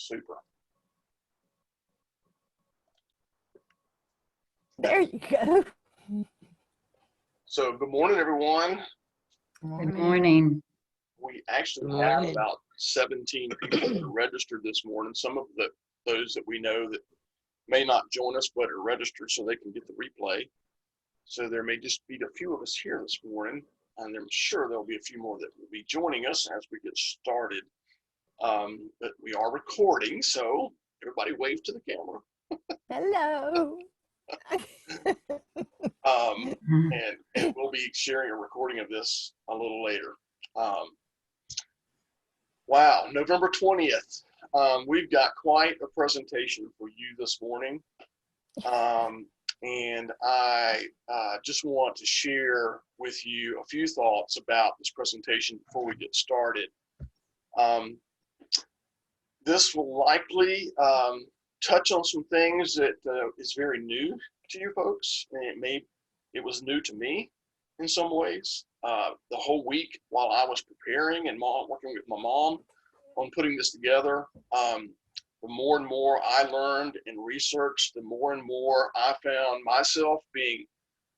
Super. There you go. So good morning, everyone. Good morning. We actually have about 17 people that are registered this morning. Some of those that we know that may not join us but are registered so they can get the replay. So there may just be a few of us here this morning, and I'm sure there'll be a few more that will be joining us as we get started. But we are recording, so everybody wave to the camera. Hello. And we'll be sharing a recording of this a little later. Wow, November 20th. We've got quite a presentation for you this morning. And I just want to share with you a few thoughts about this presentation before we get started. This will likely touch on some things that is very new to you folks, and it was new to me in some ways. The whole week while I was preparing and working with my mom on putting this together, the more and more I learned and researched, the more and more I found myself being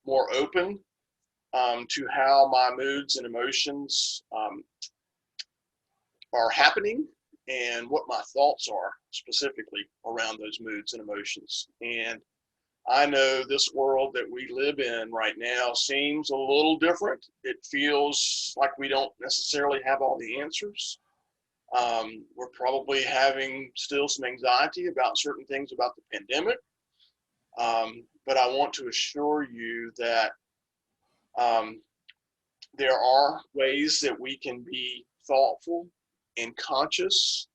more open to how my moods and emotions are happening and what my thoughts are specifically around those moods and emotions. And I know this world that we live in right now seems a little different. It feels like we don't necessarily have all the answers. We're probably having still some anxiety about certain things about the pandemic. But I want to assure you that there are ways that we can be thoughtful and conscious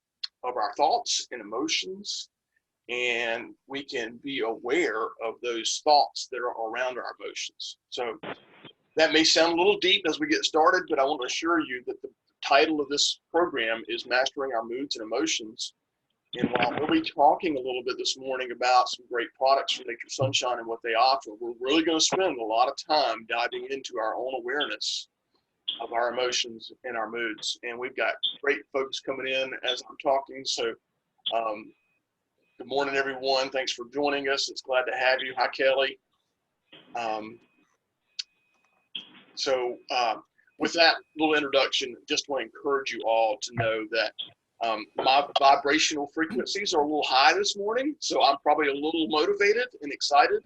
of our thoughts and emotions, and we can be aware of those thoughts that are around our emotions. So that may sound a little deep as we get started, but I want to assure you that the title of this program is Mastering Our Moods and Emotions. And while we'll be talking a little bit this morning about some great products from Nature's Sunshine and what they offer, we're really going to spend a lot of time diving into our own awareness of our emotions and our moods. And we've got great folks coming in as I'm talking. So good morning, everyone. Thanks for joining us. It's glad to have you. Hi, Kelly. With that little introduction, just want to encourage you all to know that my vibrational frequencies are a little high this morning, so I'm probably a little motivated and excited,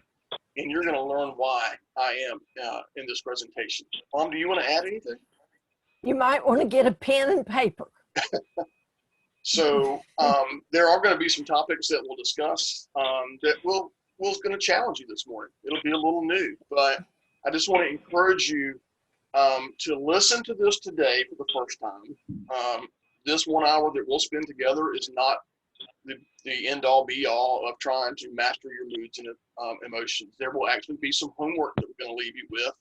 and you're going to learn why I am in this presentation. Mom, do you want to add anything? You might want to get a pen and paper. So there are going to be some topics that we'll discuss that will going to challenge you this morning. It'll be a little new, but I just want to encourage you to listen to this today for the first time. This 1 hour that we'll spend together is not the end all be all of trying to master your moods and emotions. There will actually be some homework that we're going to leave you with.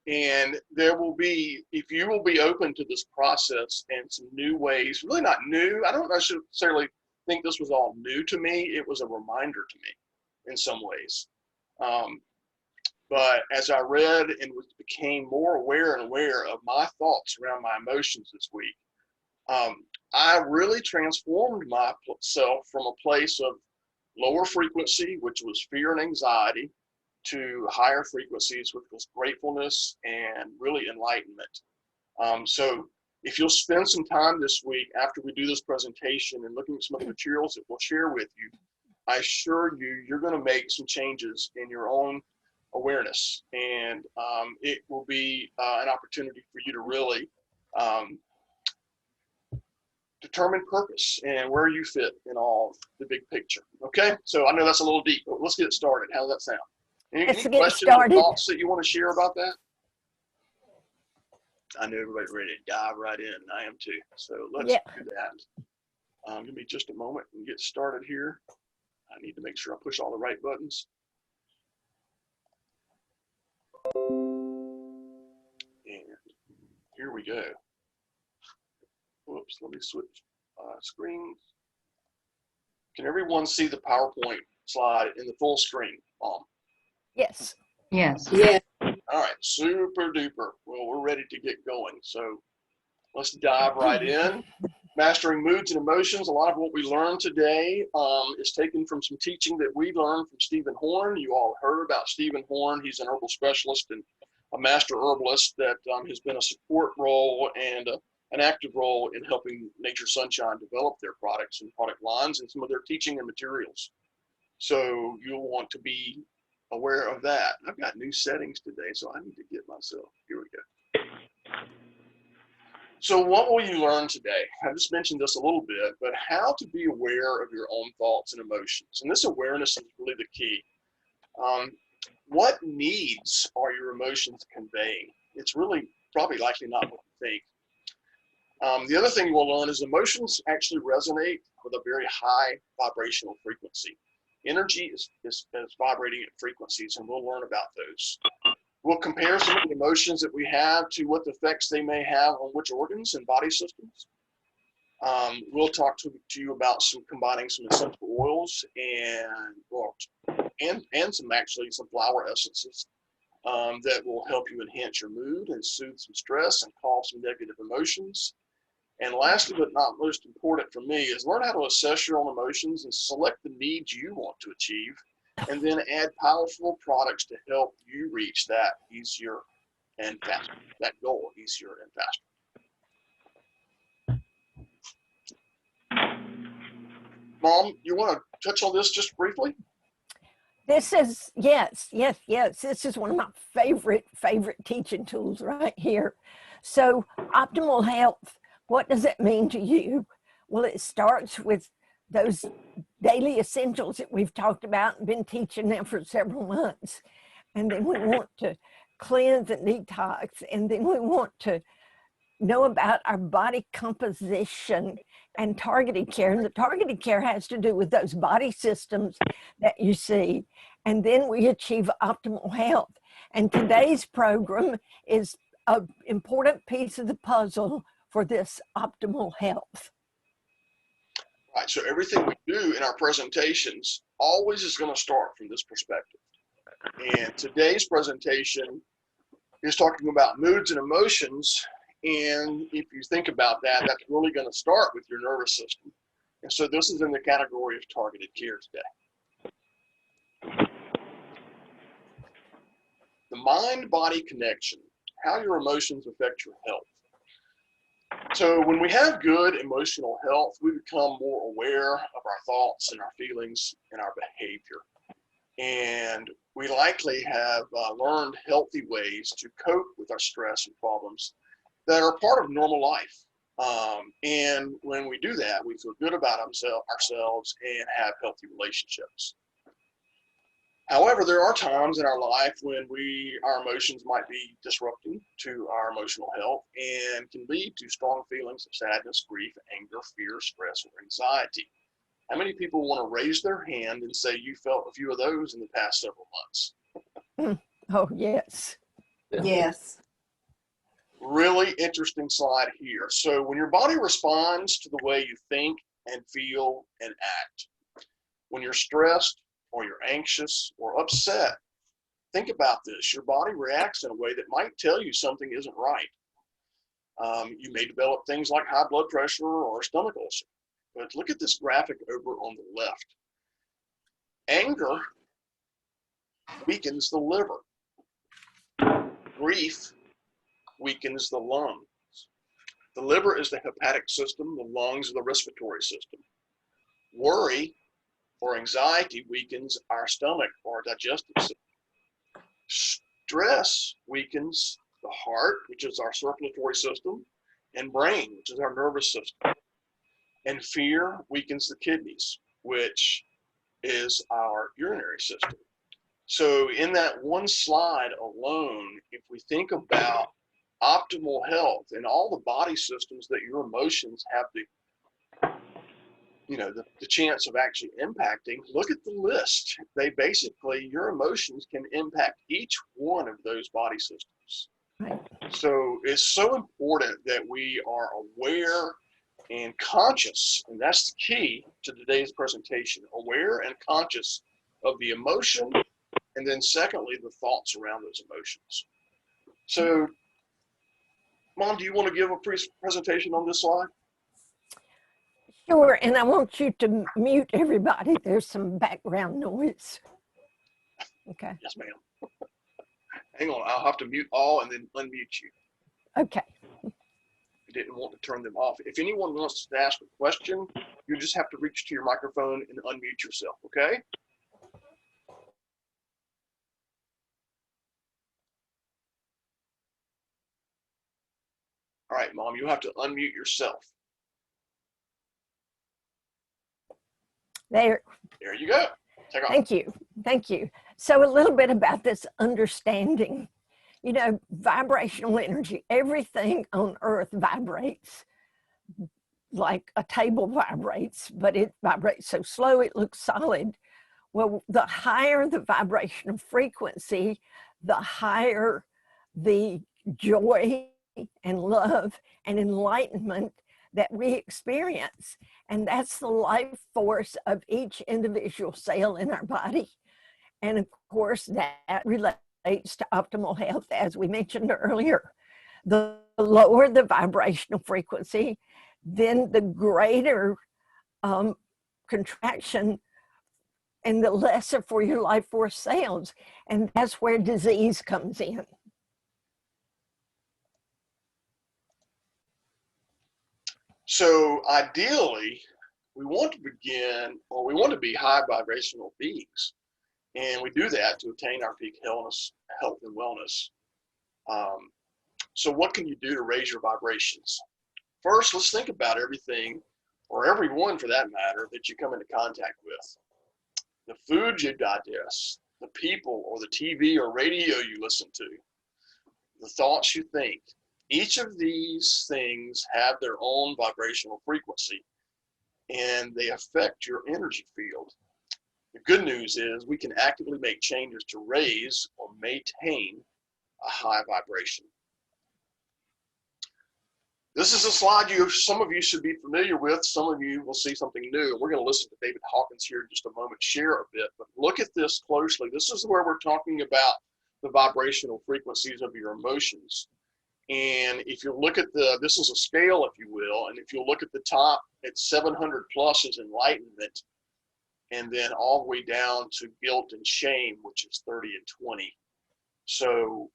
And there will be, if you will be open to this process and some new ways, really not new. I don't necessarily think this was all new to me. It was a reminder to me in some ways. But as I read and became more aware and aware of my thoughts around my emotions this week, I really transformed myself from a place of lower frequency, which was fear and anxiety, to higher frequencies, which was gratefulness and really enlightenment. So if you'll spend some time this week after we do this presentation and looking at some of the materials that we'll share with you, I assure you, you're going to make some changes in your own awareness, and it will be an opportunity for you to really determine purpose and where you fit in all the big picture. Okay, so I know that's a little deep, but let's get started. How does that sound? Any questions or thoughts that you want to share about that? I know everybody's ready to dive right in. I am too. So let's do that. Give me just a moment and get started here. I need to make sure I push all the right buttons. And here we go. Whoops, let me switch screens. Can everyone see the PowerPoint slide in the full screen, Mom? Yes. Yes. Yeah. All right, super duper. Well, we're ready to get going. So let's dive right in. Mastering moods and emotions. A lot of what we learned today is taken from some teaching that we learned from Stephen Horn. You all heard about Stephen Horn. He's an herbal specialist and a master herbalist that has been a support role and an active role in helping Nature Sunshine develop their products and product lines and some of their teaching and materials. So you'll want to be aware of that. I've got new settings today, so I need to get myself, here we go. So what will you learn today? I just mentioned this a little bit, but how to be aware of your own thoughts and emotions. And this awareness is really the key. What needs are your emotions conveying? It's really probably likely not what you think. The other thing we'll learn is emotions actually resonate with a very high vibrational frequency. Energy is vibrating at frequencies, and we'll learn about those. We'll compare some of the emotions that we have to what the effects they may have on which organs and body systems. We'll talk to you about combining some essential oils and some flower essences that will help you enhance your mood and soothe some stress and calm some negative emotions. And lastly, but not most important for me, is learn how to assess your own emotions and select the needs you want to achieve, and then add powerful products to help you reach that easier and faster, that goal easier and faster. Mom, you want to touch on this just briefly? This is, yes. This is one of my favorite teaching tools right here. So optimal health, what does it mean to you? Well, it starts with those daily essentials that we've talked about and been teaching now for several months. And then we want to cleanse and detox. And then we want to know about our body composition and targeted care. And the targeted care has to do with those body systems that you see. And then we achieve optimal health. And today's program is an important piece of the puzzle for this optimal health. Right, so everything we do in our presentations always is going to start from this perspective. And today's presentation is talking about moods and emotions. And if you think about that, that's really going to start with your nervous system. And so this is in the category of targeted care today. The mind-body connection, how your emotions affect your health. So when we have good emotional health, we become more aware of our thoughts and our feelings and our behavior. And we likely have learned healthy ways to cope with our stress and problems that are part of normal life. And when we do that, we feel good about ourselves and have healthy relationships. However, there are times in our life when our emotions might be disrupting to our emotional health and can lead to strong feelings of sadness, grief, anger, fear, stress, or anxiety. How many people want to raise their hand and say you felt a few of those in the past several months? Oh, yes. Yes. Really interesting slide here. So when your body responds to the way you think and feel and act, when you're stressed or you're anxious or upset, think about this. Your body reacts in a way that might tell you something isn't right. You may develop things like high blood pressure or stomach ulcer. But look at this graphic over on the left. Anger weakens the liver. Grief weakens the lungs. The liver is the hepatic system, the lungs are the respiratory system. Worry or anxiety weakens our stomach or digestive system. Stress weakens the heart, which is our circulatory system, and brain, which is our nervous system. And fear weakens the kidneys, which is our urinary system. So in that one slide alone, if we think about optimal health and all the body systems that your emotions have the chance of actually impacting, look at the list. Your emotions can impact each one of those body systems. Right. So it's so important that we are aware and conscious, and that's the key to today's presentation, aware and conscious of the emotion, and then secondly, the thoughts around those emotions. So, Mom, do you want to give a presentation on this slide? Sure, and I want you to mute everybody. There's some background noise. Okay. Yes, ma'am. Hang on, I'll have to mute all and then unmute you. Okay. I didn't want to turn them off. If anyone wants to ask a question, you just have to reach to your microphone and unmute yourself, okay? All right, Mom, you have to unmute yourself. There. There you go. Take off. Thank you. Thank you. So a little bit about this understanding. You know, vibrational energy, everything on earth vibrates like a table vibrates, but it vibrates so slow it looks solid. Well, the higher the vibrational frequency, the higher the joy and love and enlightenment that we experience. And that's the life force of each individual cell in our body. And of course, that relates to optimal health, as we mentioned earlier. The lower the vibrational frequency, then the greater contraction and the lesser for your life force cells. And that's where disease comes in. So ideally, we want to begin, or we want to be high vibrational beings. And we do that to attain our peak health and wellness. So what can you do to raise your vibrations? First, let's think about everything, or everyone for that matter, that you come into contact with. The food you digest, the people or the TV or radio you listen to, the thoughts you think. Each of these things have their own vibrational frequency, and they affect your energy field. The good news is we can actively make changes to raise or maintain a high vibration. This is a slide some of you should be familiar with. Some of you will see something new. We're going to listen to David Hawkins here in just a moment, share a bit. But look at this closely. This is where we're talking about the vibrational frequencies of your emotions. And if you look at this is a scale, if you will, and if you look at the top, it's 700 plus is enlightenment, and then all the way down to guilt and shame, which is 30 and 20. So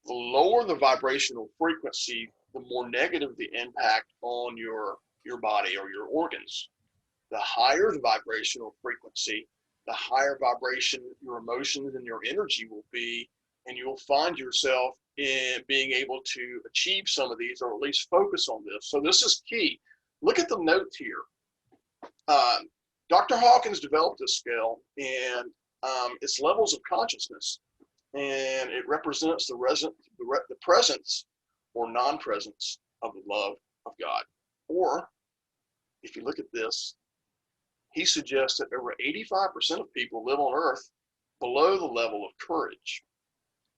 the lower the vibrational frequency, the more negative the impact on your body or your organs. The higher the vibrational frequency, the higher vibration your emotions and your energy will be, and you'll find yourself in being able to achieve some of these, or at least focus on this. So this is key. Look at the notes here. Dr. Hawkins developed this scale, and it's levels of consciousness, and it represents the presence or non-presence of the love of God. Or if you look at this, he suggests that over 85% of people live on earth below the level of courage.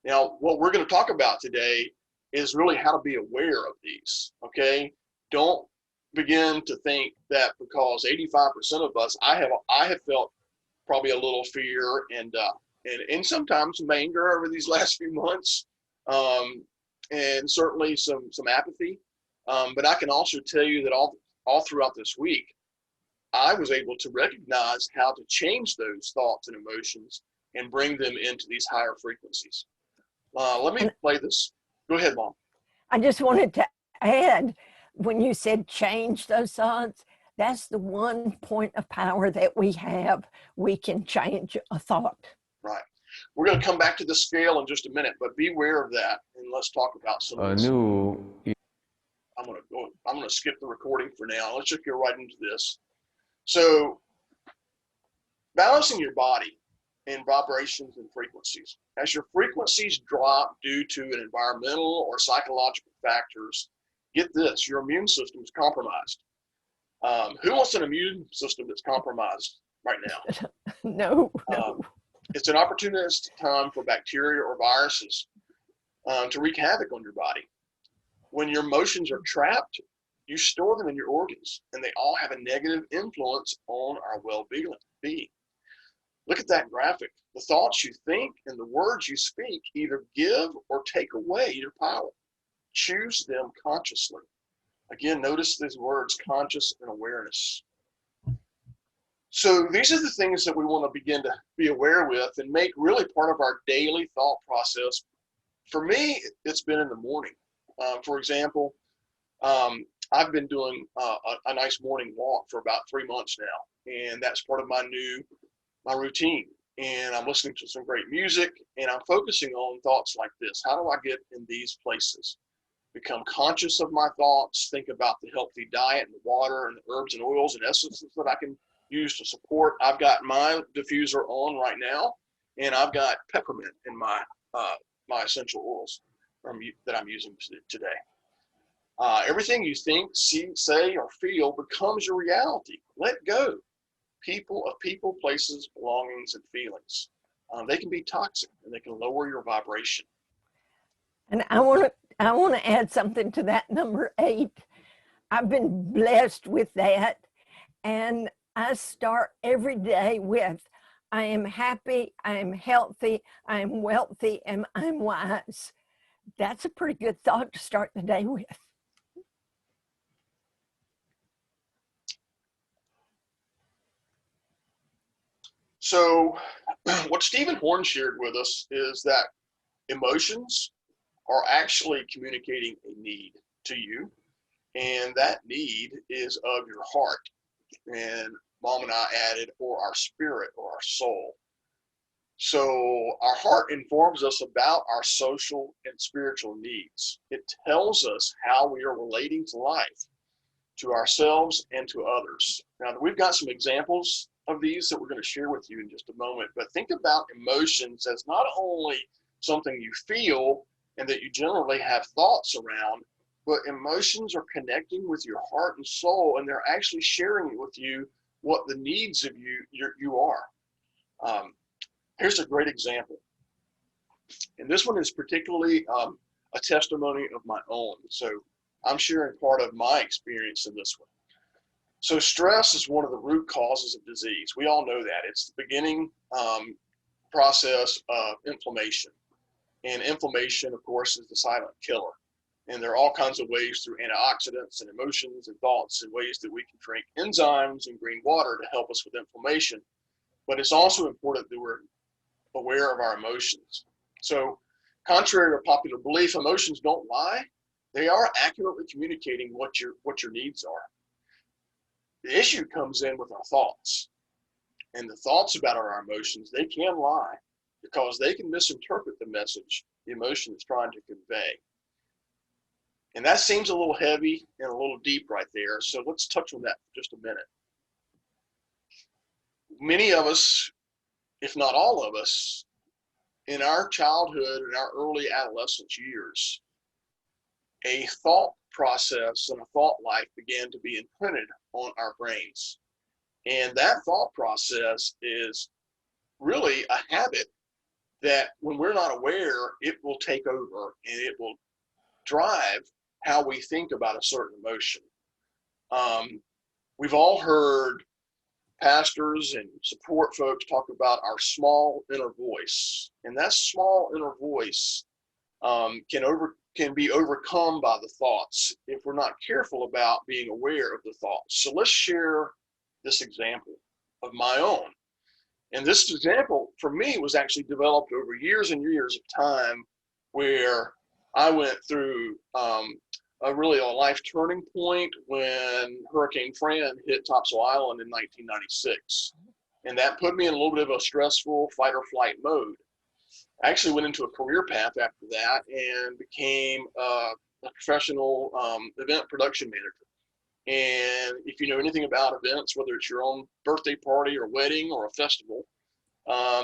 Now, what we're going to talk about today is really how to be aware of these, okay? Don't begin to think that because 85% of us, I have felt probably a little fear and sometimes some anger over these last few months, and certainly some apathy. But I can also tell you that all throughout this week, I was able to recognize how to change those thoughts and emotions and bring them into these higher frequencies. Let me play this. Go ahead, Mom. I just wanted to add, when you said change those thoughts, that's the one point of power that we have. We can change a thought. Right. We're going to come back to the scale in just a minute, but be aware of that, and let's talk about some of this. I'm going to skip the recording for now. Let's just get right into this. So, balancing your body in vibrations and frequencies. As your frequencies drop due to an environmental or psychological factors, get this, your immune system is compromised. Who wants an immune system that's compromised right now? No. It's an opportunistic time for bacteria or viruses to wreak havoc on your body. When your emotions are trapped, you store them in your organs, and they all have a negative influence on our well-being. Look at that graphic. The thoughts you think and the words you speak either give or take away your power. Choose them consciously. Again, notice these words, conscious and awareness. So these are the things that we want to begin to be aware with and make really part of our daily thought process. For me, it's been in the morning. For example, I've been doing a nice morning walk for about 3 months now, and that's part of my routine. And I'm listening to some great music, and I'm focusing on thoughts like this. How do I get in these places? Become conscious of my thoughts, think about the healthy diet and the water and the herbs and oils and essences that I can use to support. I've got my diffuser on right now, and I've got peppermint in my my essential oils that I'm using today. Everything you think, see, say, or feel becomes your reality. Let go. People, places, belongings, and feelings. They can be toxic, and they can lower your vibration. And I want to add something to that, number 8. I've been blessed with that, and I start every day with, I am happy, I am healthy, I am wealthy, and I'm wise. That's a pretty good thought to start the day with. So what Stephen Horn shared with us is that emotions are actually communicating a need to you, and that need is of your heart. And Mom and I added, or our spirit or our soul. So our heart informs us about our social and spiritual needs. It tells us how we are relating to life, to ourselves, and to others. Now, we've got some examples of these that we're going to share with you in just a moment, but think about emotions as not only something you feel and that you generally have thoughts around, but emotions are connecting with your heart and soul, and they're actually sharing with you what the needs of you are. Here's a great example. And this one is particularly a testimony of my own. So I'm sharing part of my experience in this one. So stress is one of the root causes of disease. We all know that. It's the beginning process of inflammation. And inflammation, of course, is the silent killer. And there are all kinds of ways through antioxidants and emotions and thoughts and ways that we can drink enzymes and green water to help us with inflammation. But it's also important that we're aware of our emotions. So contrary to popular belief, emotions don't lie. They are accurately communicating what your needs are. The issue comes in with our thoughts. And the thoughts about our emotions, they can lie because they can misinterpret the message the emotion is trying to convey. And that seems a little heavy and a little deep right there. So let's touch on that for just a minute. Many of us, if not all of us, in our childhood and our early adolescence years, a thought process and a thought life began to be imprinted on our brains. And that thought process is really a habit that when we're not aware, it will take over and it will drive how we think about a certain emotion. We've all heard pastors and support folks talk about our small inner voice, and that small inner voice can be overcome by the thoughts if we're not careful about being aware of the thoughts. So let's share this example of my own. And this example for me was actually developed over years and years of time, where I went through a life turning point when Hurricane Fran hit Topsail Island in 1996. And that put me in a little bit of a stressful fight or flight mode. I actually went into a career path after that and became a professional event production manager. And if you know anything about events, whether it's your own birthday party or wedding or a festival,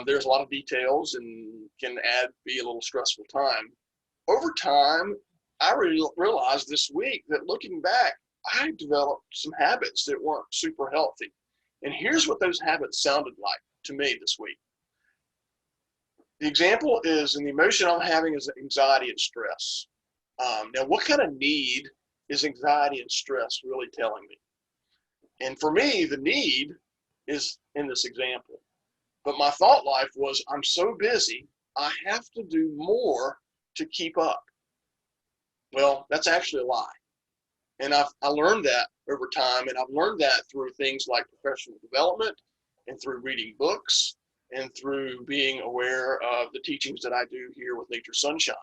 there's a lot of details and can be a little stressful time. Over time, I realized this week that looking back, I developed some habits that weren't super healthy. And here's what those habits sounded like to me this week. The example is, and the emotion I'm having is anxiety and stress. Now, what kind of need is anxiety and stress really telling me? And for me, the need is in this example. But my thought life was, I'm so busy, I have to do more to keep up. Well, that's actually a lie. And I learned that over time, and I've learned that through things like professional development and through reading books and through being aware of the teachings that I do here with Nature Sunshine.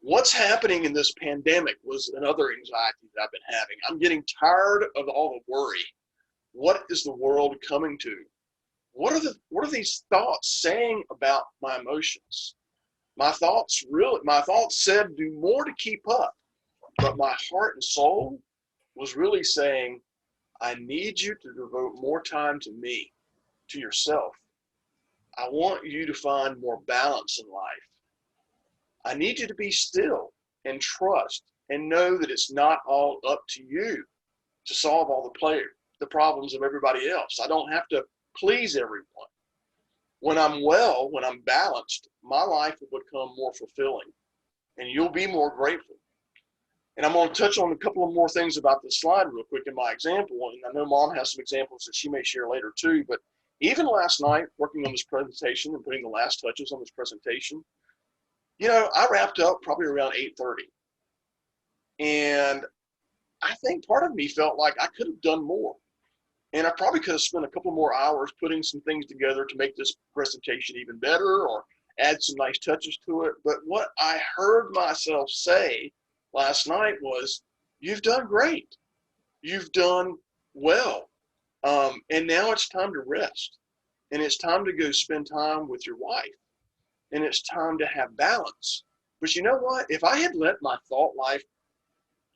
What's happening in this pandemic was another anxiety that I've been having. I'm getting tired of all the worry. What is the world coming to? What are these thoughts saying about my emotions? My thoughts said do more to keep up, but my heart and soul was really saying, I need you to devote more time to me, to yourself. I want you to find more balance in life. I need you to be still and trust and know that it's not all up to you to solve all the problems of everybody else. I don't have to please everyone. When I'm well, when I'm balanced, my life will become more fulfilling and you'll be more grateful. And I'm going to touch on a couple of more things about this slide real quick in my example. And I know Mom has some examples that she may share later too. But even last night, working on this presentation and putting the last touches on this presentation, I wrapped up probably around 8:30. And I think part of me felt like I could have done more. And I probably could have spent a couple more hours putting some things together to make this presentation even better or add some nice touches to it. But what I heard myself say last night was, you've done great. You've done well. And now it's time to rest. And it's time to go spend time with your wife. And it's time to have balance. But you know what? If I had let my thought life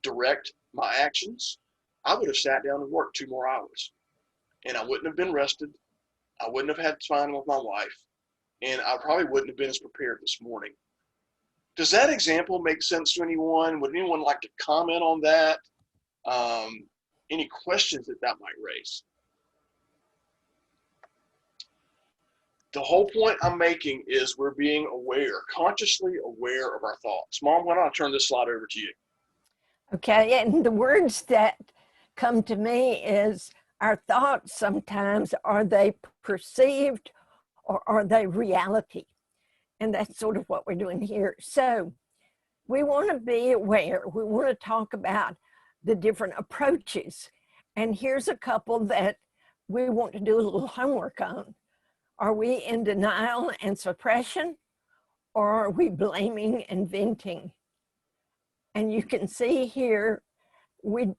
direct my actions, I would have sat down and worked 2 more hours. And I wouldn't have been rested. I wouldn't have had time with my wife. And I probably wouldn't have been as prepared this morning. Does that example make sense to anyone? Would anyone like to comment on that? Any questions that might raise? The whole point I'm making is we're being aware, consciously aware of our thoughts. Mom, why don't I turn this slide over to you? Okay, and the words that come to me is our thoughts sometimes, are they perceived or are they reality? And that's sort of what we're doing here. So we want to be aware. We want to talk about the different approaches. And here's a couple that we want to do a little homework on. Are we in denial and suppression, or are we blaming and venting? And you can see here, we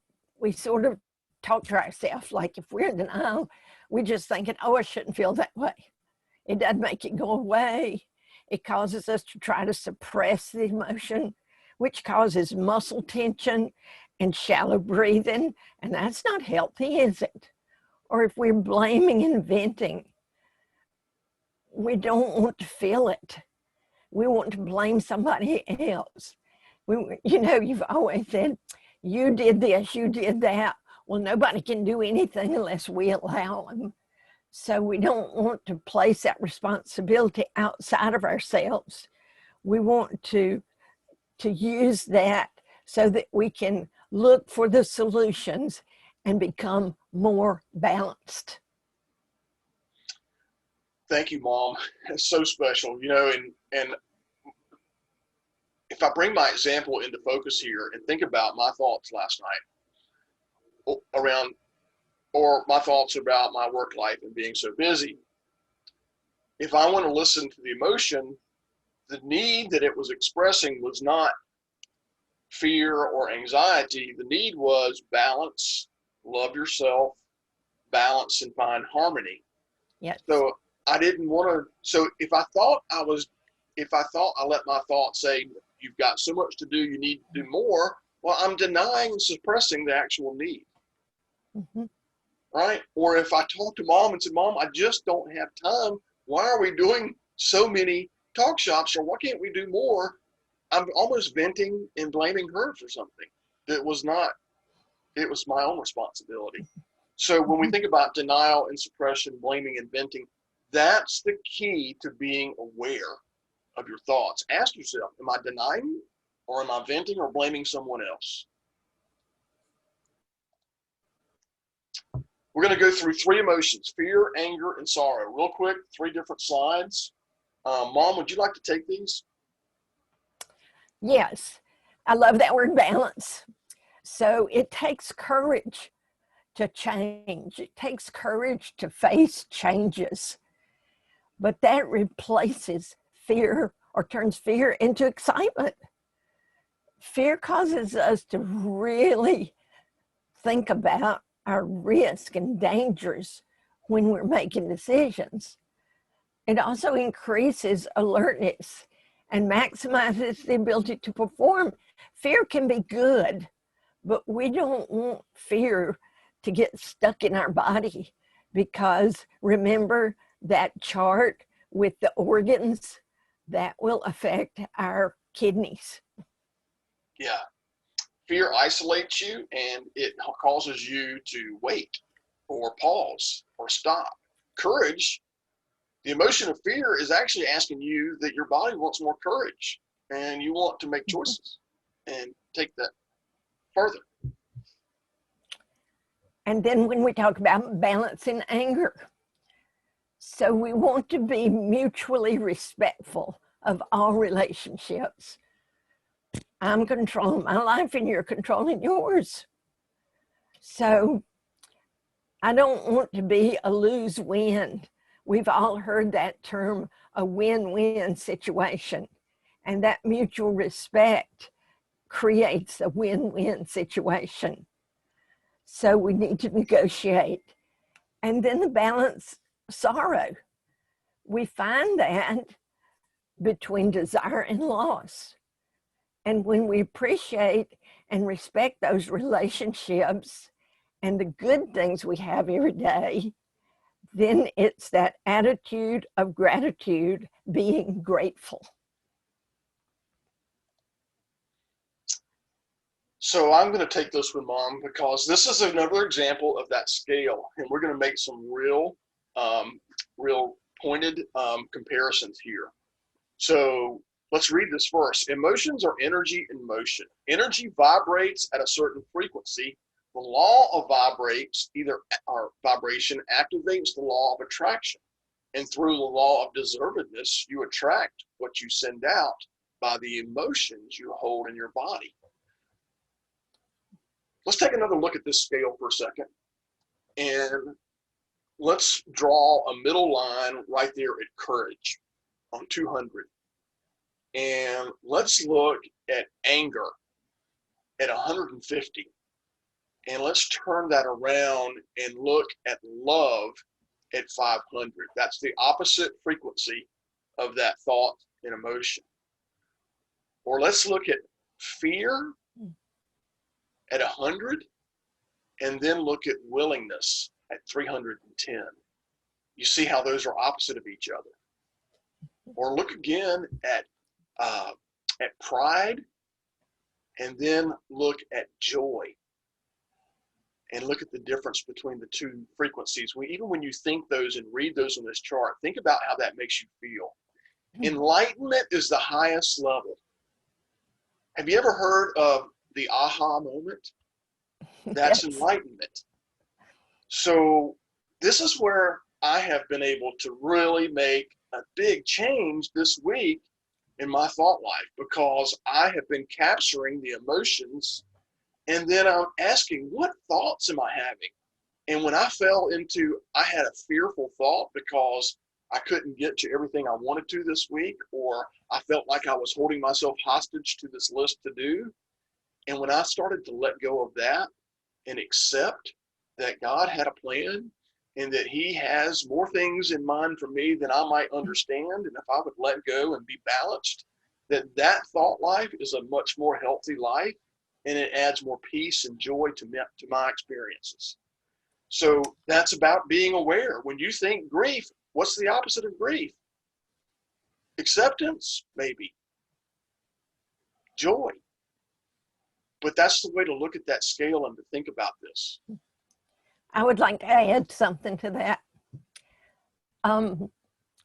sort of talk to ourselves like if we're in denial, we're just thinking, oh, I shouldn't feel that way. It doesn't make it go away. It causes us to try to suppress the emotion, which causes muscle tension and shallow breathing. And that's not healthy, is it? Or if we're blaming and venting, we don't want to feel it. We want to blame somebody else. You've always said, you did this, you did that. Well, nobody can do anything unless we allow them. So we don't want to place that responsibility outside of ourselves. We want to use that so that we can look for the solutions and become more balanced. Thank you, Mom. It's so special, and if I bring my example into focus here and think about my thoughts last night or my thoughts about my work life and being so busy, if I want to listen to the emotion, the need that it was expressing was not fear or anxiety. The need was balance, love yourself, balance, and find harmony. Yes. So I didn't want to. So if I thought I let my thoughts say, you've got so much to do, you need to do more, well, I'm denying and suppressing the actual need. Mm-hmm. Right? Or if I talk to Mom and say, Mom, I just don't have time. Why are we doing so many talk shops? Or why can't we do more? I'm almost venting and blaming her for something that was not, it was my own responsibility. So when we think about denial and suppression, blaming and venting, that's the key to being aware of your thoughts. Ask yourself, am I denying or am I venting or blaming someone else? We're going to go through 3 emotions: fear, anger, and sorrow. Real quick, 3 different slides. Mom, would you like to take these? Yes, I love that word balance. So it takes courage to change. It takes courage to face changes, but that replaces fear or turns fear into excitement. Fear causes us to really think about our risk and dangers when we're making decisions. It also increases alertness and maximizes the ability to perform. Fear can be good, but we don't want fear to get stuck in our body, because remember that chart with the organs, that will affect our kidneys. Yeah. Fear isolates you and it causes you to wait or pause or stop. Courage, the emotion of fear, is actually asking you that your body wants more courage and you want to make choices and take that further. And then when we talk about balancing anger, so we want to be mutually respectful of all relationships. I'm controlling my life and you're controlling yours. So I don't want to be a lose-win. We've all heard that term, a win-win situation. And that mutual respect creates a win-win situation. So we need to negotiate. And then the balance sorrow. We find that between desire and loss. And when we appreciate and respect those relationships and the good things we have every day, then it's that attitude of gratitude, being grateful. So I'm going to take this one, Mom, because this is another example of that scale, and we're going to make some real pointed comparisons here. So let's read this first. Emotions are energy in motion. Energy vibrates at a certain frequency. The law of vibration activates the law of attraction. And through the law of deservedness, you attract what you send out by the emotions you hold in your body. Let's take another look at this scale for a second. And let's draw a middle line right there at courage on 200. And let's look at anger at 150. And let's turn that around and look at love at 500. That's the opposite frequency of that thought and emotion. Or let's look at fear at 100, and then look at willingness at 310. You see how those are opposite of each other. Or look again at pride, and then look at joy, and look at the difference between the two frequencies. Even when you think those and read those on this chart, think about how that makes you feel. Enlightenment is the highest level. Have you ever heard of the aha moment? That's Yes. enlightenment. So this is where I have been able to really make a big change this week in my thought life, because I have been capturing the emotions, and then I'm asking, what thoughts am I having? And when I had a fearful thought because I couldn't get to everything I wanted to this week, or I felt like I was holding myself hostage to this list to do. And when I started to let go of that and accept that God had a plan and that He has more things in mind for me than I might understand, and if I would let go and be balanced, that thought life is a much more healthy life, and it adds more peace and joy to my experiences. So that's about being aware. When you think grief, what's the opposite of grief? Acceptance, maybe. Joy. But that's the way to look at that scale and to think about this. I would like to add something to that.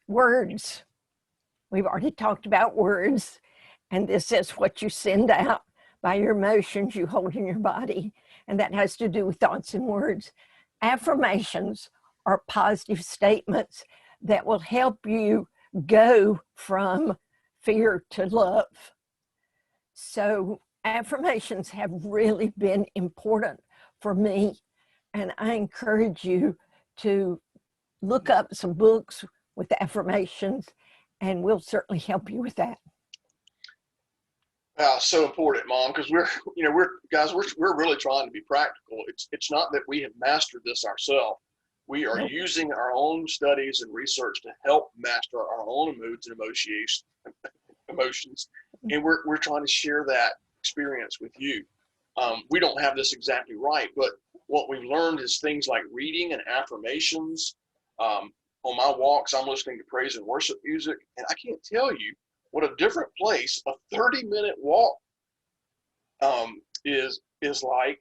Words. We've already talked about words, and this is what you send out by your emotions you hold in your body, and that has to do with thoughts and words. Affirmations are positive statements that will help you go from fear to love. So affirmations have really been important for me, and I encourage you to look up some books with affirmations, and we'll certainly help you with that. So important, Mom, because we're really trying to be practical. It's not that we have mastered this ourselves. We are using our own studies and research to help master our own moods and emotions, and we're trying to share that experience with you. We don't have this exactly right, but what we've learned is things like reading and affirmations. On my walks, I'm listening to praise and worship music, and I can't tell you what a different place a 30-minute walk is like.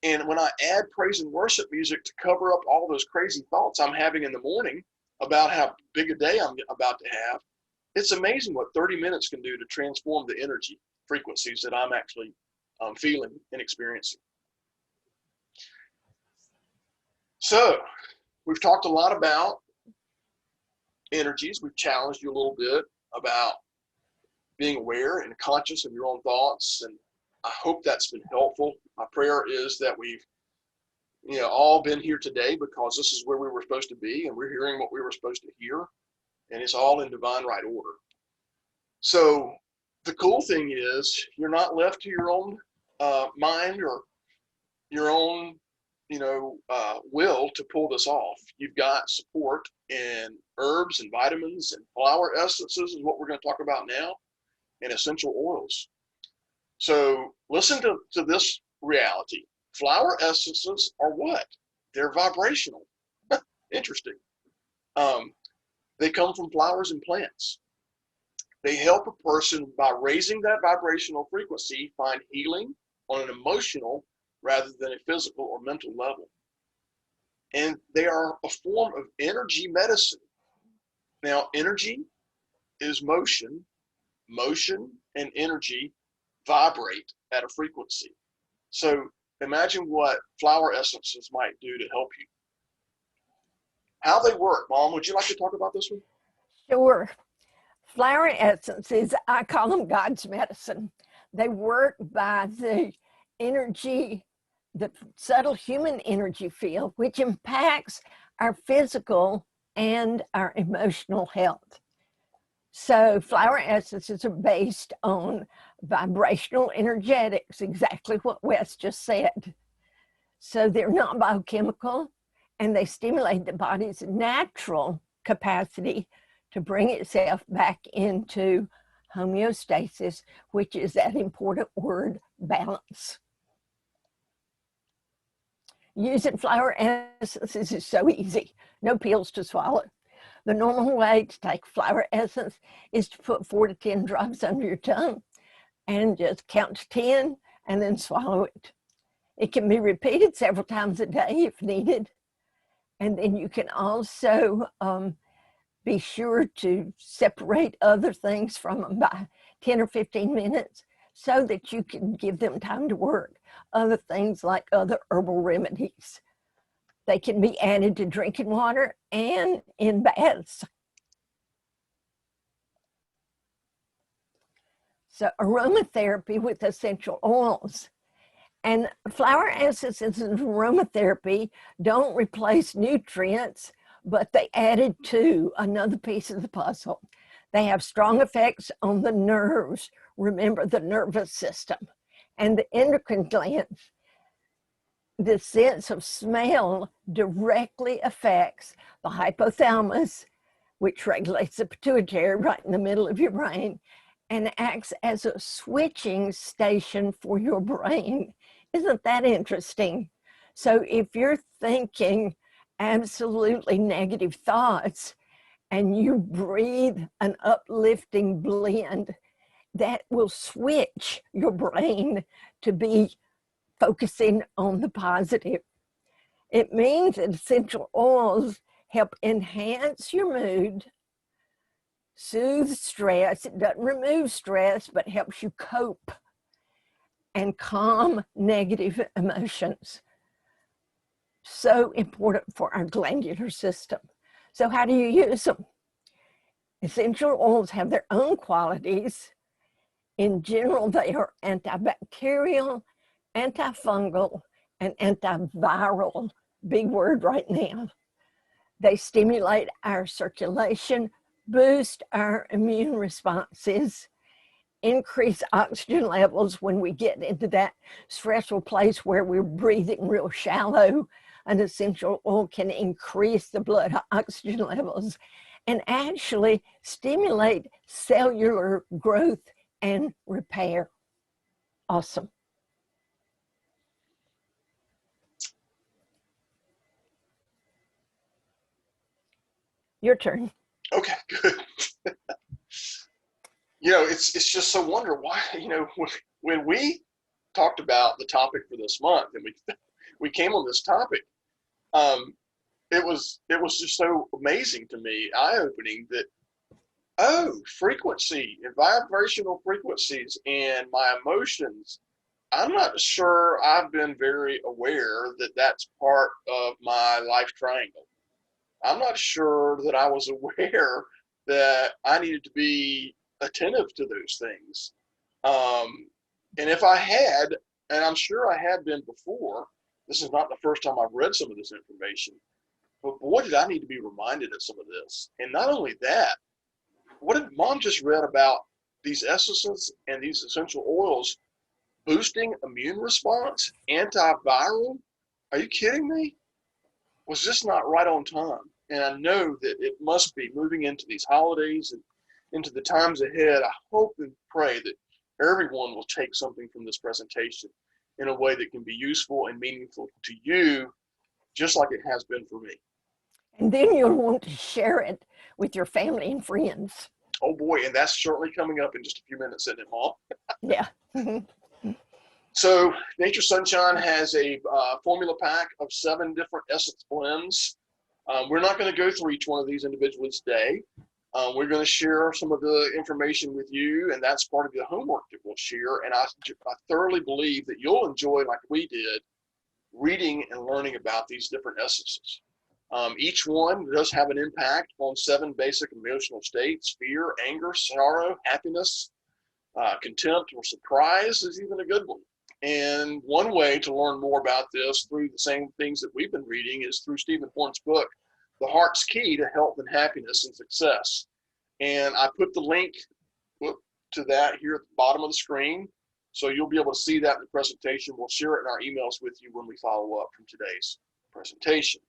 And when I add praise and worship music to cover up all those crazy thoughts I'm having in the morning about how big a day I'm about to have, it's amazing what 30 minutes can do to transform the energy frequencies that I'm actually feeling and experiencing. So we've talked a lot about energies. We've challenged you a little bit about being aware and conscious of your own thoughts, and I hope that's been helpful. My prayer is that we've all been here today because this is where we were supposed to be, and we're hearing what we were supposed to hear, and it's all in divine right order. So the cool thing is you're not left to your own mind or your own will to pull this off. You've got support in herbs and vitamins and flower essences is what we're going to talk about now, and essential oils. So listen to this reality. Flower essences are what? They're vibrational. Interesting. They come from flowers and plants. They help a person by raising that vibrational frequency find healing on an emotional rather than a physical or mental level. And they are a form of energy medicine. Now, energy is motion. Motion and energy vibrate at a frequency. So imagine what flower essences might do to help you. How they work, Mom, would you like to talk about this one? Sure. Flower essences, I call them God's medicine. They work by the energy, the subtle human energy field, which impacts our physical and our emotional health. So flower essences are based on vibrational energetics, exactly what Wes just said. So they're not biochemical, and they stimulate the body's natural capacity to bring itself back into homeostasis, which is that important word, balance. Using flower essences is so easy. No pills to swallow. The normal way to take flower essence is to put 4 to 10 drops under your tongue and just count to 10 and then swallow it. It can be repeated several times a day if needed. And then you can also be sure to separate other things from them by 10 or 15 minutes so that you can give them time to work. Other things like other herbal remedies. They can be added to drinking water and in baths. So aromatherapy with essential oils. And flower essences and aromatherapy don't replace nutrients, but they added to another piece of the puzzle. They have strong effects on the nerves. Remember, the nervous system and the endocrine glands. The sense of smell directly affects the hypothalamus, which regulates the pituitary right in the middle of your brain, and acts as a switching station for your brain. Isn't that interesting? So if you're thinking absolutely negative thoughts and you breathe an uplifting blend, that will switch your brain to be focusing on the positive. It means that essential oils help enhance your mood, soothe stress. It doesn't remove stress, but helps you cope and calm negative emotions. So important for our glandular system. So how do you use them? Essential oils have their own qualities, In general, they are antibacterial, antifungal, and antiviral. Big word right now. They stimulate our circulation, boost our immune responses, increase oxygen levels when we get into that stressful place where we're breathing real shallow. An essential oil can increase the blood oxygen levels and actually stimulate cellular growth and repair. Awesome. Your turn. Okay, good. You know, it's just so wonder why, you know, when we talked about the topic for this month and we came on this topic, it was just so amazing to me, eye-opening that, oh, frequency and vibrational frequencies and my emotions, I'm not sure I've been very aware that that's part of my life triangle. I'm not sure that I was aware that I needed to be attentive to those things. And if I had, and I'm sure I had been before, this is not the first time I've read some of this information, but boy, did I need to be reminded of some of this. And not only that, what did Mom just read about these essences and these essential oils boosting immune response, antiviral? Are you kidding me? Was this not right on time? And I know that it must be moving into these holidays and into the times ahead. I hope and pray that everyone will take something from this presentation in a way that can be useful and meaningful to you, just like it has been for me. And then you'll want to share it with your family and friends. Oh boy, and that's certainly coming up in just a few minutes, isn't it, Mom? Yeah. So Nature Sunshine has a formula pack of 7 different essence blends. We're not going to go through each one of these individually today. We're going to share some of the information with you, and that's part of the homework that we'll share. And I thoroughly believe that you'll enjoy, like we did, reading and learning about these different essences. Each one does have an impact on 7 basic emotional states: fear, anger, sorrow, happiness, contempt, or surprise is even a good one. And one way to learn more about this through the same things that we've been reading is through Stephen Horn's book, The Heart's Key to Health and Happiness and Success. And I put the link to that here at the bottom of the screen, so you'll be able to see that in the presentation. We'll share it in our emails with you when we follow up from today's presentation.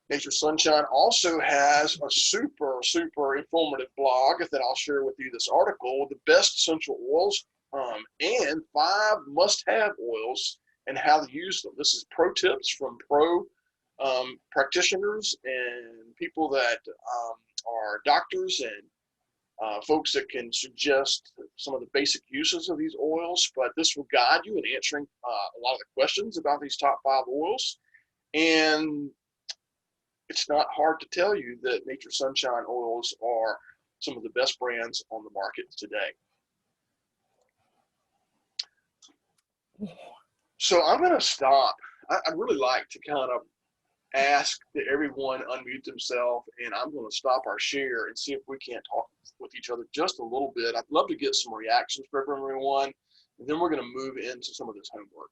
Nature Sunshine also has a super informative blog that I'll share with you, this article, the best essential oils and 5 must-have oils and how to use them. This is pro tips from pro practitioners and people that are doctors and folks that can suggest some of the basic uses of these oils. But this will guide you in answering a lot of the questions about these top 5 oils. And it's not hard to tell you that Nature Sunshine oils are some of the best brands on the market today. So I'm going to stop. I'd really like to kind of ask that everyone unmute themselves, and I'm going to stop our share and see if we can't talk with each other just a little bit. I'd love to get some reactions from everyone, and then we're going to move into some of this homework.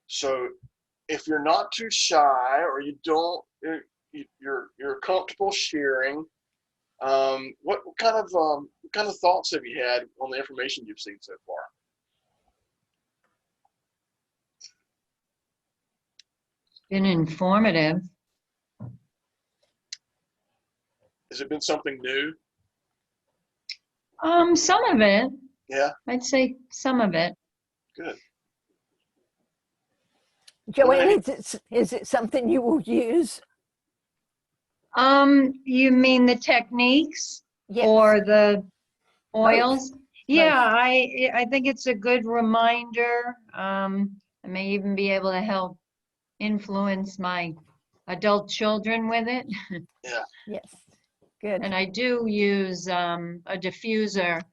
So if you're not too shy, or you don't, you're comfortable sharing, what kind of thoughts have you had on the information you've seen so far? Been informative. Has it been something new? Some of it. Yeah. I'd say some of it. Good. Joanne, is it something you will use? You mean the techniques? Yes. Or the oils? Both. Yeah, I think it's a good reminder. I may even be able to help influence my adult children with it. Yeah. Yes. Good. And I do use a diffuser.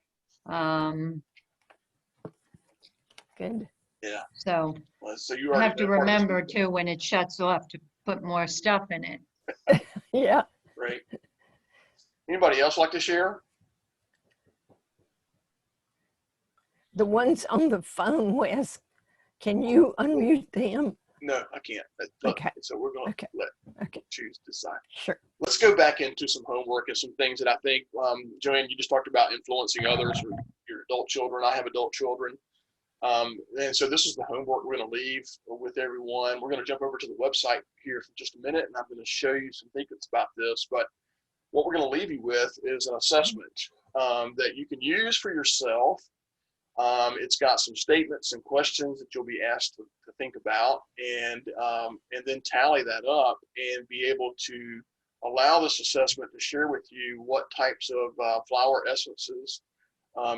Good. Yeah. So, Well, so you I already have to know part of this. remember too, when it shuts off, to put more stuff in it. Yeah. Great. Anybody else like to share? The ones on the phone, Wes, can you unmute them? No, I can't. Okay. So we're going to let choose decide. Sure. Let's go back into some homework and some things that I think, Joanne, you just talked about influencing others or your adult children. I have adult children. And so this is the homework we're going to leave with everyone. We're going to jump over to the website here for just a minute, and I'm going to show you some things about this. But what we're going to leave you with is an assessment that you can use for yourself. It's got some statements and questions that you'll be asked to think about, and then tally that up and be able to allow this assessment to share with you what types of flower essences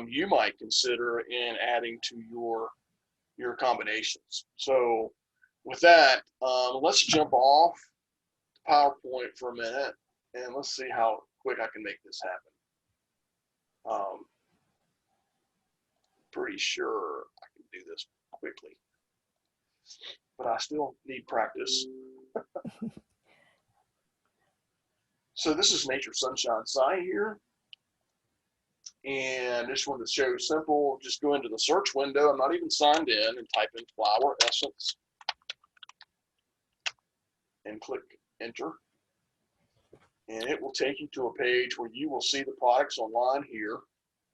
you might consider in adding to your combinations. So with that, let's jump off PowerPoint for a minute and let's see how quick I can make this happen. Pretty sure I can do this quickly, but I still need practice. So this is Nature Sunshine Sci here. And this one to show simple, just go into the search window. I'm not even signed in, and type in flower essence and click enter. And it will take you to a page where you will see the products online here.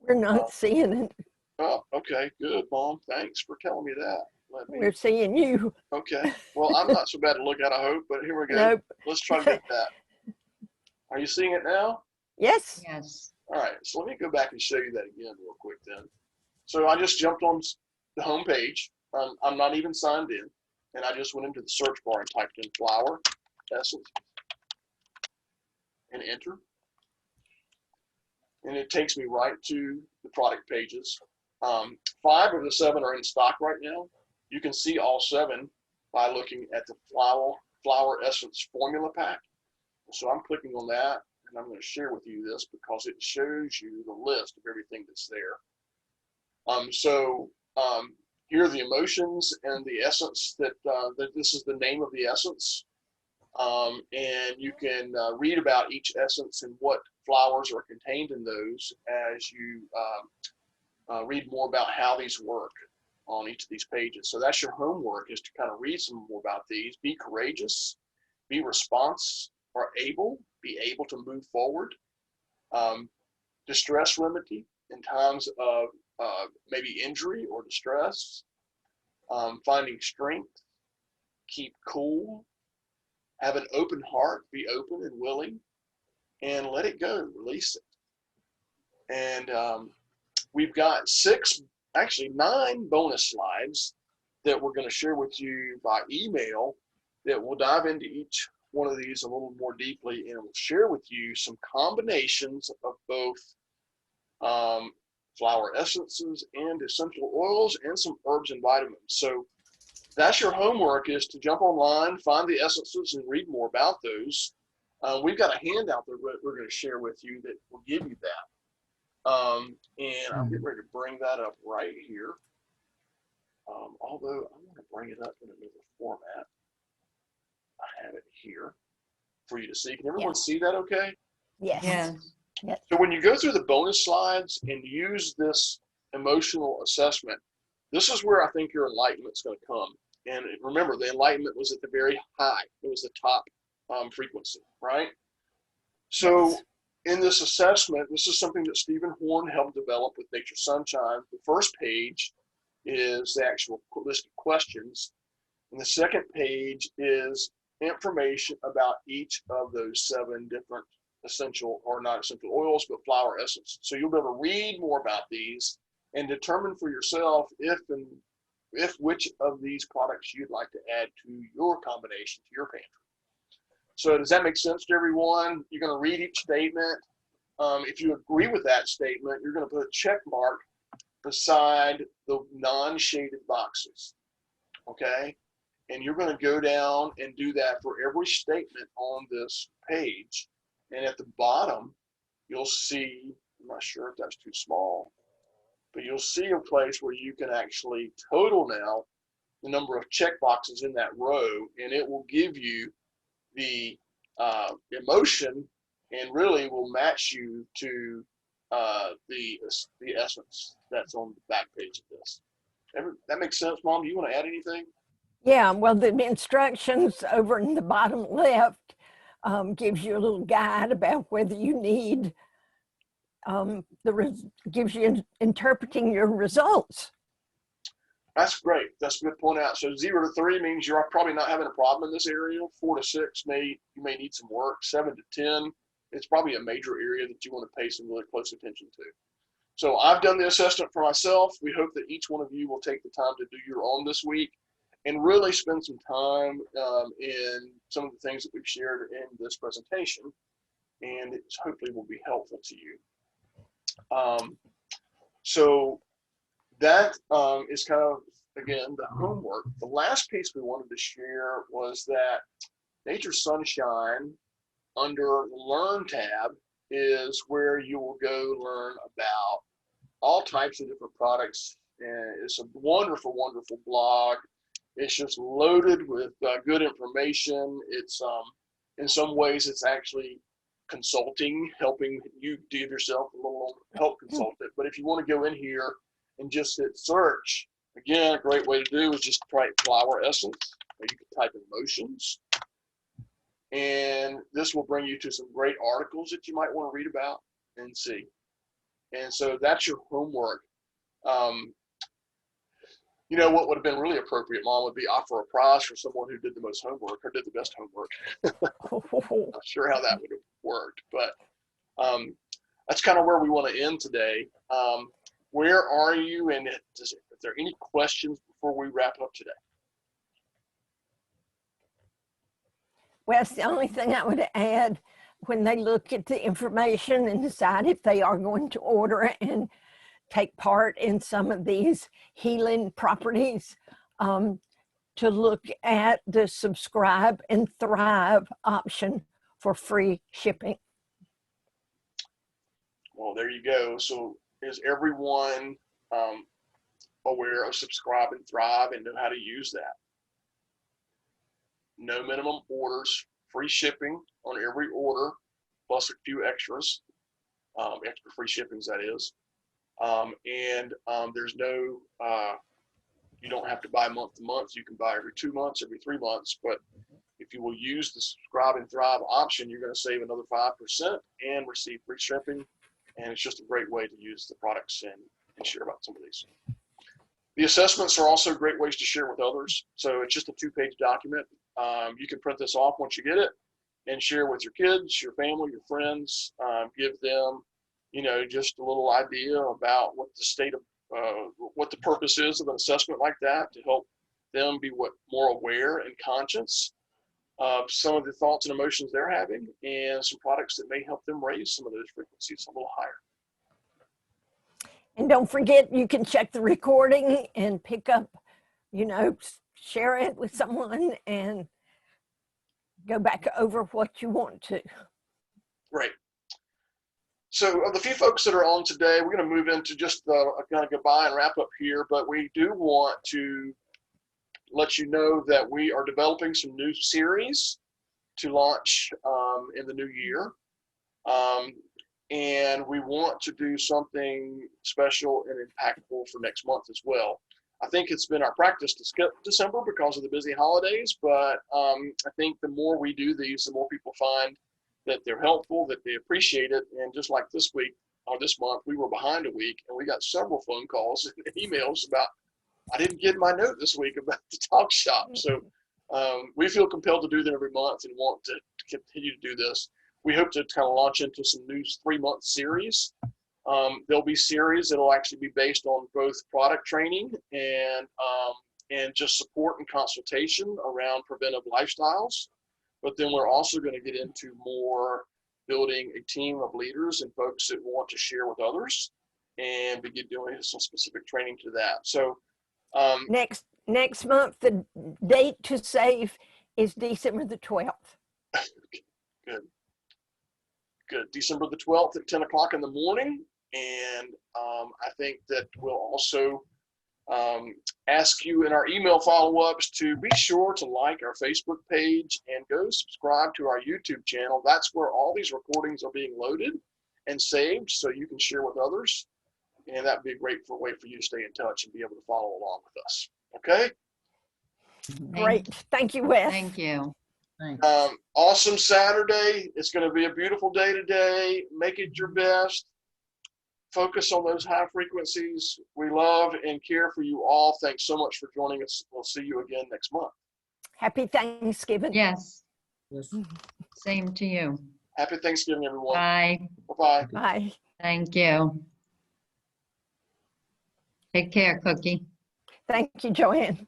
We're not seeing it. Oh, okay, good, Mom. Thanks for telling me that. We're seeing you. Okay. Well, I'm not so bad to look at, I hope, but here we go. Nope. Let's try to get that. Are you seeing it now? Yes. Yes. All right, so let me go back and show you that again real quick then. So I just jumped on the home page. I'm not even signed in, and I just went into the search bar and typed in flower essence and enter. And it takes me right to the product pages. 5 of the 7 are in stock right now. You can see all 7 by looking at the flower essence formula pack. So I'm clicking on that. And I'm going to share with you this because it shows you the list of everything that's there. Here are the emotions and the essence that this is the name of the essence. And you can read about each essence and what flowers are contained in those as you read more about how these work on each of these pages. So that's your homework, is to kind of read some more about these. Be courageous, be be able to move forward. Distress remedy in times of maybe injury or distress. Finding strength, keep cool, have an open heart, be open and willing, and let it go, release it. And we've got 9 bonus slides that we're going to share with you by email that will dive into each one of these a little more deeply, and we'll share with you some combinations of both flower essences and essential oils and some herbs and vitamins. So that's your homework, is to jump online, find the essences, and read more about those. We've got a handout that we're going to share with you that will give you that. And I'm getting ready to bring that up right here. Although I want to bring it up in another format. I have it here for you to see. Can everyone see that okay? Yes. Yes. So when you go through the bonus slides and use this emotional assessment, this is where I think your enlightenment's going to come. And remember, the enlightenment was at the very high. It was the top frequency, right? So in this assessment, this is something that Stephen Horn helped develop with Nature Sunshine. The first page is the actual list of questions. And the second page is information about each of those 7 different essential, or not essential oils, but flower essences. So you'll be able to read more about these and determine for yourself if which of these products you'd like to add to your combination, to your pantry. So does that make sense to everyone? You're going to read each statement. If you agree with that statement, you're going to put a check mark beside the non-shaded boxes, okay? And you're going to go down and do that for every statement on this page. And at the bottom, you'll see, I'm not sure if that's too small, but you'll see a place where you can actually total now the number of check boxes in that row, and it will give you the emotion, and really will match you to the essence that's on the back page of this. That makes sense, Mom? Do you want to add anything? Yeah, well, the instructions over in the bottom left gives you a little guide about whether you need, gives you interpreting your results. That's great. That's a good point out. So 0 to 3 means you're probably not having a problem in this area. 4 to 6 you may need some work. 7 to 10, it's probably a major area that you want to pay some really close attention to. So I've done the assessment for myself. We hope that each one of you will take the time to do your own this week and really spend some time in some of the things that we've shared in this presentation, and it hopefully will be helpful to you. So that is kind of, again, the homework. The last piece we wanted to share was that Nature Sunshine under the Learn tab is where you will go learn about all types of different products. And it's a wonderful, wonderful blog. It's just loaded with good information. It's in some ways it's actually consulting, helping you give yourself a little help consultant. But if you want to go in here and just hit search, again, a great way to do is just type flower essence, or you can type emotions. And this will bring you to some great articles that you might want to read about and see. And so that's your homework. You know, what would have been really appropriate, Mom, would be offer a prize for someone who did the most homework or did the best homework. Not sure how that would have worked, but that's kind of where we want to end today. Where are you? And is there any questions before we wrap up today? Well, it's the only thing I would add, when they look at the information and decide if they are going to order and take part in some of these healing properties, to look at the Subscribe and Thrive option for free shipping. Well, there you go. So is everyone aware of Subscribe and Thrive and know how to use that? No minimum orders, free shipping on every order, plus a few extras, extra free shippings, that is. There's no, you don't have to buy month to month. You can buy every 2 months, every 3 months. But if you will use the Subscribe and Thrive option, you're going to save another 5% and receive free shipping. And it's just a great way to use the products and share about some of these. The assessments are also great ways to share with others. So it's just a 2-page document. You can print this off once you get it and share with your kids, your family, your friends. Give them, you know, just a little idea about what the state of, what the purpose is of an assessment like that, to help them be more aware and conscious of some of the thoughts and emotions they're having, and some products that may help them raise some of those frequencies a little higher. And don't forget, you can check the recording and pick up, you know, share it with someone and go back over what you want to. Right. So of the few folks that are on today, we're going to move into just a kind of goodbye and wrap up here, but we do want to let you know that we are developing some new series to launch in the new year. And we want to do something special and impactful for next month as well. I think it's been our practice to skip December because of the busy holidays, but I think the more we do these, the more people find that they're helpful, that they appreciate it. And just like this week or this month, we were behind a week and we got several phone calls and emails about, I didn't get my note this week about the Talkshop. So we feel compelled to do them every month and want to continue to do this. We hope to kind of launch into some new 3-month series. There'll be series that'll actually be based on both product training and just support and consultation around preventive lifestyles. But then we're also going to get into more building a team of leaders and folks that want to share with others, and begin doing some specific training to that. So next month, the date to save is December the 12th. Good. December the 12th at 10 o'clock in the morning. And I think that we'll also ask you in our email follow-ups to be sure to like our Facebook page and go subscribe to our YouTube channel. That's where all these recordings are being loaded. and saved so you can share with others. And that'd be a great way for you to stay in touch and be able to follow along with us. Okay? Great. Thank you, Wes. Thank you. Thanks. Awesome Saturday. It's going to be a beautiful day today. Make it your best. Focus on those high frequencies. We love and care for you all. Thanks so much for joining us. We'll see you again next month. Happy Thanksgiving. Yes, Yes. same to you. Happy Thanksgiving, everyone. Bye. Bye-bye. Bye. Thank you. Take care, Cookie. Thank you, Joanne.